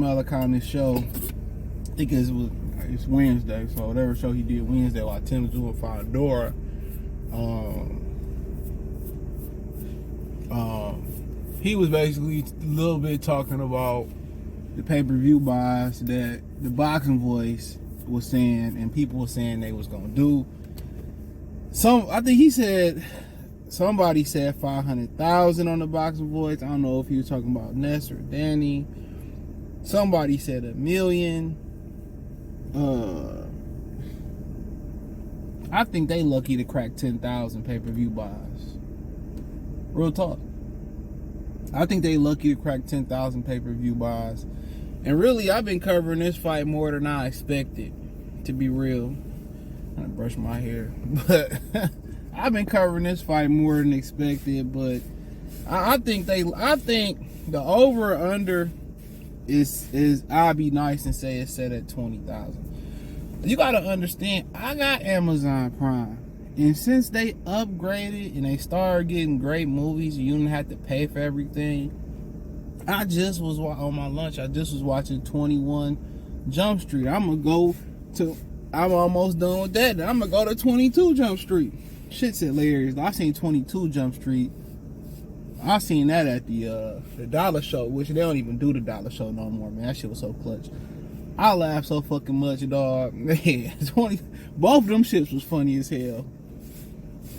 Malachi on this show. I think it's Wednesday, so whatever show he did Wednesday while Tszyu and Fundora. He was basically a little bit talking about the pay-per-view buys that the Boxing Voice was saying, and people were saying they was gonna do. I think he said, somebody said 500,000 on the Boxing Voice. I don't know if he was talking about Ness or Danny. Somebody said $1 million. I think they lucky to crack 10,000 pay-per-view buys. Real talk. I think they lucky to crack 10,000 pay-per-view buys. And really, I've been covering this fight more than I expected, to be real. I'm gonna brush my hair. But I've been covering this fight more than expected, but I think the over or under is I'll be nice and say it's set at 20,000. You gotta understand, I got Amazon Prime. And since they upgraded and they started getting great movies, you don't have to pay for everything. I just was on my lunch. I just was watching 21 Jump Street. I'm almost done with that. I'm gonna go to 22 Jump Street. Shit's hilarious. I seen 22 Jump Street. I seen that at the Dollar Show, which they don't even do the Dollar Show no more, man. That shit was so clutch. I laughed so fucking much, dog. Man, both of them shits was funny as hell.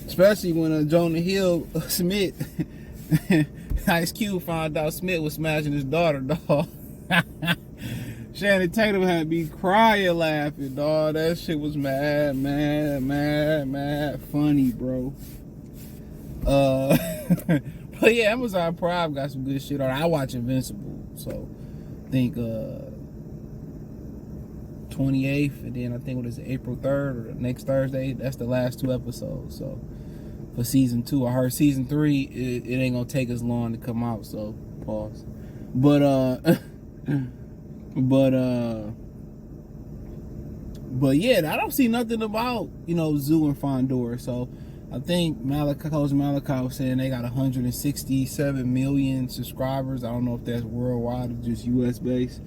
Especially when Jonah Hill Smith, Ice Cube found out Smith was smashing his daughter, dog. Shannon Tatum had me crying laughing, dog. That shit was mad funny, bro. But yeah, Amazon Prime got some good shit on. I watch Invincible, so I think 28th, and then I think what is it, April 3rd or next Thursday. That's the last 2 episodes. So for season 2, I heard season 3 it ain't gonna take as long to come out. So pause. But yeah, I don't see nothing about Tszyu and Fundora. So I think Coach Malachi was saying they got 167 million subscribers. I don't know if that's worldwide or just US based.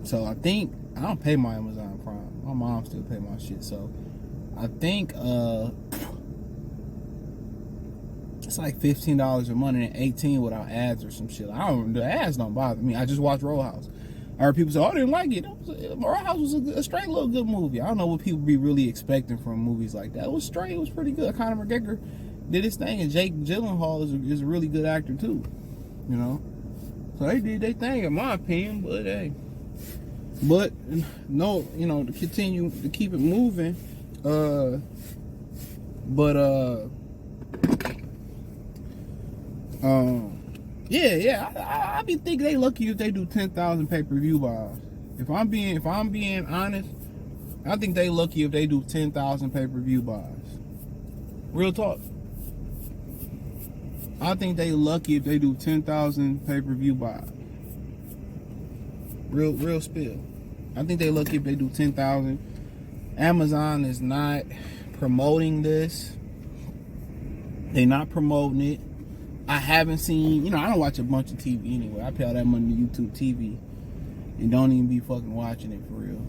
So I think I don't pay my Amazon Prime. My mom still pay my shit. So I think it's like $15 a month and $18 without ads or some shit. The ads don't bother me. I just watch Roll House. I heard people say, "Oh, I didn't like it." Roll House was a straight little good movie. I don't know what people be really expecting from movies like that. It was straight. It was pretty good. Conor McGregor did his thing, and Jake Gyllenhaal is a really good actor too. So they did their thing, in my opinion. But hey, no, to continue to keep it moving. I be thinking they lucky if they do 10,000 pay-per-view buys. If I'm being honest, I think they lucky if they do 10,000 pay-per-view buys. Real talk. I think they lucky if they do 10,000 pay-per-view buys. Real spill. I think they lucky if they do 10,000. Amazon is not promoting this. They not promoting it. I haven't seen, I don't watch a bunch of TV anyway. I pay all that money to YouTube TV and don't even be fucking watching it for real.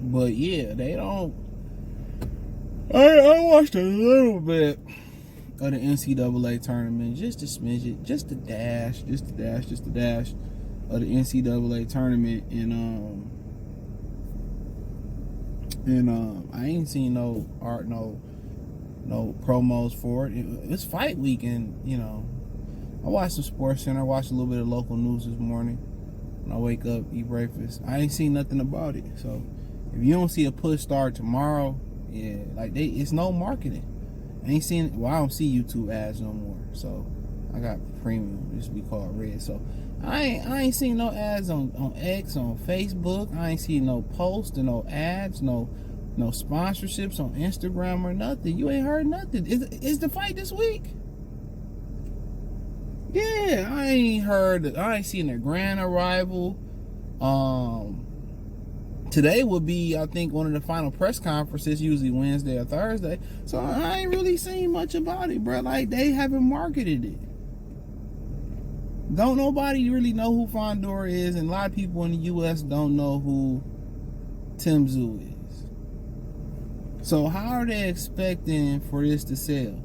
But yeah, they don't. I watched a little bit of the NCAA tournament, just a smidget, just a dash of the NCAA tournament, and I ain't seen no promos for it. It's fight week, and I watched some Sports Center. I watched a little bit of local news this morning when I wake up, eat breakfast. I ain't seen nothing about it. So if you don't see a push start tomorrow, yeah, it's no marketing. I ain't seen. Well, I don't see YouTube ads no more. So I got premium. This we call Red. So I ain't seen no ads on X, on Facebook. I ain't seen no posts and no ads, no sponsorships on Instagram or nothing. You ain't heard nothing. Is the fight this week? Yeah, I ain't seen a grand arrival. Today would be, I think, one of the final press conferences, usually Wednesday or Thursday. So I ain't really seen much about it, bro. Like, they haven't marketed it. Don't nobody really know who Fundora is, and a lot of people in the U.S. don't know who Tszyu is. So how are they expecting for this to sell?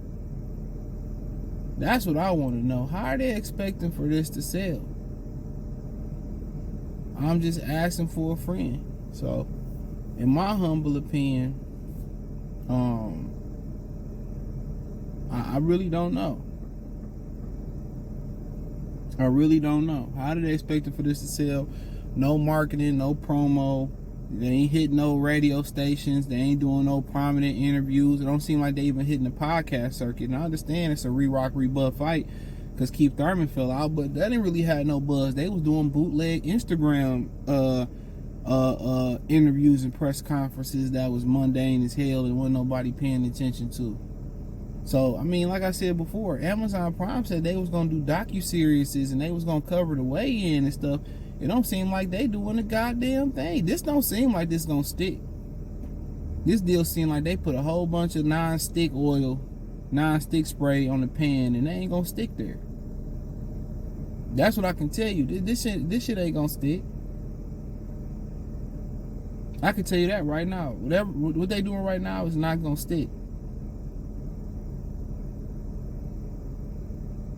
That's what I want to know. How are they expecting for this to sell? I'm just asking for a friend. So, in my humble opinion, I really don't know. I really don't know. How do they expect for this to sell? No marketing, no promo. They ain't hitting no radio stations. They ain't doing no prominent interviews. It don't seem like they even hitting the podcast circuit. And I understand it's a re-rock, re-buff fight because Keith Thurman fell out, but that didn't really have no buzz. They was doing bootleg Instagram interviews and press conferences that was mundane as hell and wasn't nobody paying attention to. So, I mean, like I said before, Amazon Prime said they was going to do docu-series and they was going to cover the weigh-in and stuff. It don't seem like they doing the goddamn thing. This don't seem like this going to stick. This deal seem like they put a whole bunch of non-stick oil, non-stick spray on the pan and they ain't going to stick there. That's what I can tell you. This shit ain't going to stick. I can tell you that right now. What they doing right now is not going to stick.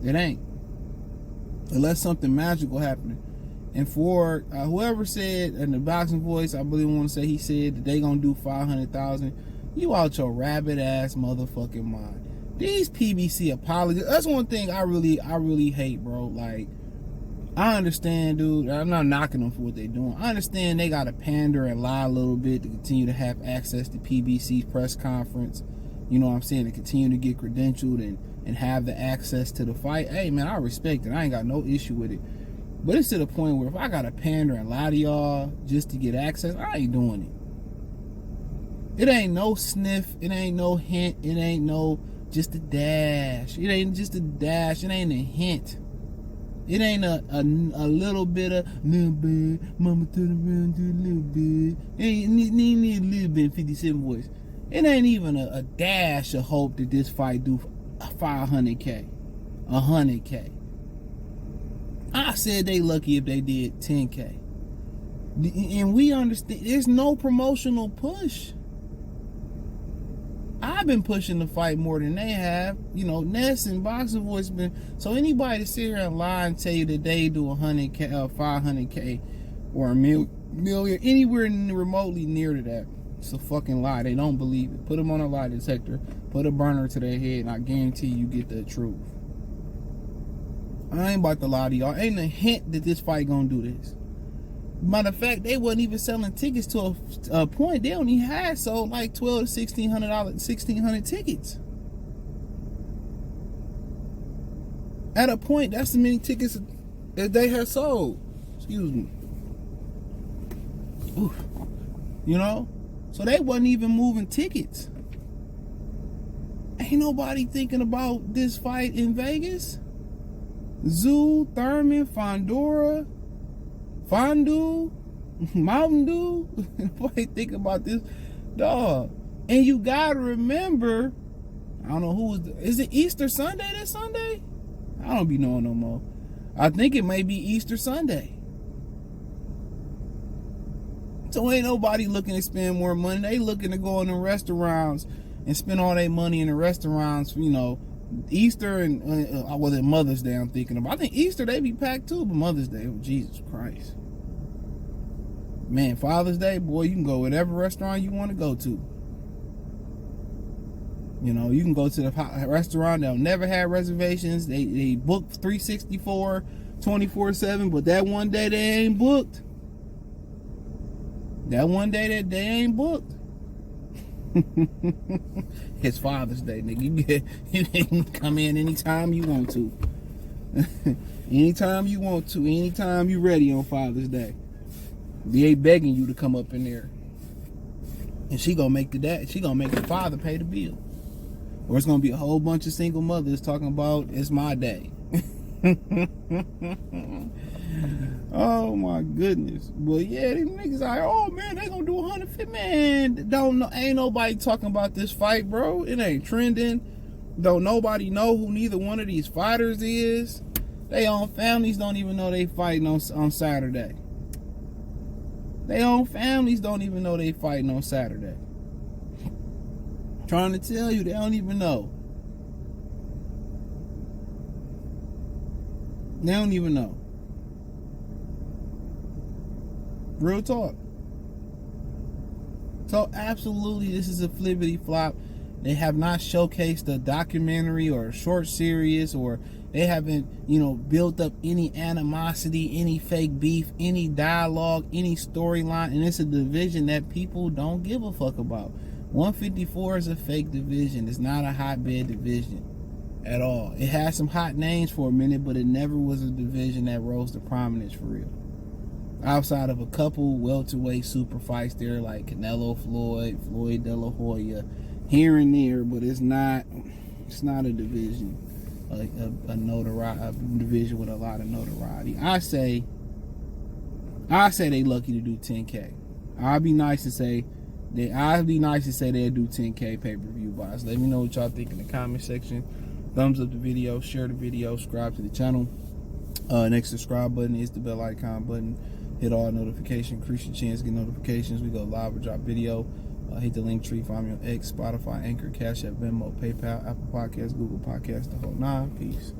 It ain't. Unless something magical happening. And for whoever said in the boxing voice, I believe I want to say he said that they gonna do 500,000. You out your rabbit ass motherfucking mind. These PBC apologies. That's one thing I really hate, bro. Like, I understand, dude. I'm not knocking them for what they doing. I understand they gotta pander and lie a little bit to continue to have access to PBC's press conference. You know what I'm saying? To continue to get credentialed and have the access to the fight. Hey, man, I respect it. I ain't got no issue with it. But it's to the point where if I gotta pander and lie to y'all just to get access, I ain't doing it. It ain't no sniff. It ain't no hint. It ain't no just a dash. It ain't just a dash. It ain't a hint. It ain't a little bit of little bit. Mama turn around, do a little bit. It ain't need a little bit. 57 voice. It ain't even a dash of hope that this fight do 500K, 100K. I said they lucky if they did 10K. And we understand there's no promotional push. I've been pushing the fight more than they have. You know, Ness and Boxing Voice been. So anybody to sit here and lie and tell you that they do 100K, 500K, or a million, anywhere remotely near to that, it's a fucking lie. They don't believe it. Put them on a lie detector. Put a burner to their head, and I guarantee you get the truth. I ain't about to lie to y'all. Ain't a hint that this fight gonna do this. Matter of fact, they wasn't even selling tickets to a point. They only had sold like $1,200 to $1,600 tickets. At a point, that's the many tickets that they had sold. Excuse me. Oof. You know? So they wasn't even moving tickets. Ain't nobody thinking about this fight in Vegas. Tszyu, Thurman, Fundora, Fondue, Mountain Dew. Nobody think about this, dog. And you gotta remember, I don't know who is it Easter Sunday this Sunday? I don't be knowing no more. I think it may be Easter Sunday. So ain't nobody looking to spend more money. They looking to go in the restaurants and spend all their money in the restaurants, you know, Easter and well, then Mother's Day I'm thinking about. I think Easter they be packed too, but Mother's Day, oh Jesus Christ. Man, Father's Day, boy, you can go whatever restaurant you want to go to. You know, you can go to the restaurant, they'll never have reservations. They book 364, 24/7, but that one day they ain't booked. That one day that they ain't booked. It's Father's Day, nigga. You can come in anytime you want to. Anytime you want to. Anytime you ready on Father's Day. They ain't begging you to come up in there. And she gonna make the father pay the bill. Or it's gonna be a whole bunch of single mothers talking about it's my day. Oh my goodness. Well, yeah, these niggas like, oh man, they gonna do 150. Man, don't know, ain't nobody talking about this fight, bro. It ain't trending. Don't nobody know who neither one of these fighters is. They own families don't even know they fighting on Saturday. They own families don't even know they fighting on Saturday. Trying to tell you, they don't even know. They don't even know. Real talk. So absolutely, this is a flippity flop. They have not showcased a documentary or a short series, or they haven't, built up any animosity, any fake beef, any dialogue, any storyline, and it's a division that people don't give a fuck about. 154 is a fake division. It's not a hotbed division at all. It had some hot names for a minute, but it never was a division that rose to prominence for real. Outside of a couple welterweight super fights there, like Canelo Floyd, Floyd De La Hoya, here and there, but it's not a division, a division with a lot of notoriety. I say they lucky to do 10K. I'd be nice to say they'll do 10K pay-per-view buys. Let me know what y'all think in the comment section. Thumbs up the video, share the video, subscribe to the channel. Next subscribe button is the bell icon button. Hit all notifications, increase your chance to get notifications. We go live or drop video. Hit the link tree, find me on X, Spotify, Anchor, Cash App, Venmo, PayPal, Apple Podcasts, Google Podcasts, the whole nine. Peace.